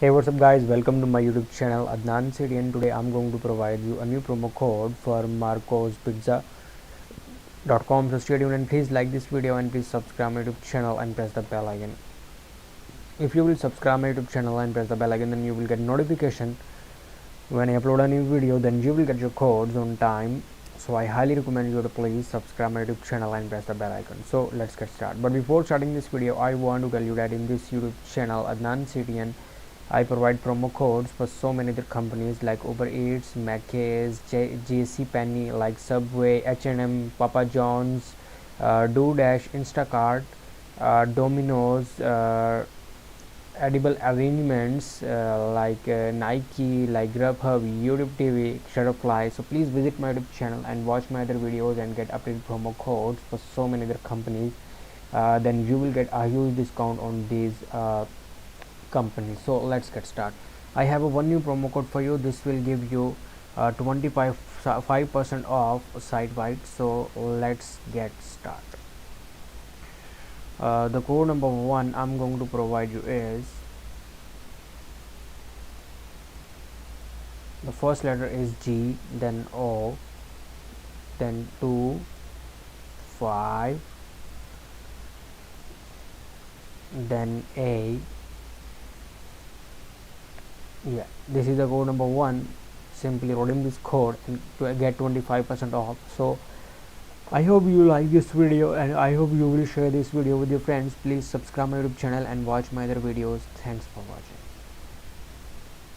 Hey, what's up guys, welcome to my YouTube channel Adnan City, and today I'm going to provide you a new promo code for marcospizza.com. So stay tuned and please like this video and please subscribe my YouTube channel and press the bell icon. If you will subscribe my YouTube channel and press the bell icon, then you will get notification when I upload a new video, then you will get your codes on time. So I highly recommend you to please subscribe my YouTube channel and press the bell icon. So let's get started. But before starting this video, I want to tell you that in this YouTube channel Adnan City, and I provide promo codes for so many other companies like Uber Eats, Macca's, JC Penney, like Subway, H&M, Papa John's, DoorDash, Instacart, Domino's, edible arrangements like Nike, like Grubhub, YouTube TV, Shutterfly. So please visit my YouTube channel and watch my other videos and get updated promo codes for so many other companies. Then you will get a huge discount on these companies. So let's get started. I have one new promo code for you. This will give you 25% off site wide. So let's get started. The code number 1 I'm going to provide you is, the first letter is G, then O, then 2, 5, then A. Yeah, this is the code number 1. Simply redeem this code and to get 25% off. So I hope you like this video, and I hope you will share this video with your friends. Please subscribe my YouTube channel and watch my other videos. Thanks for watching.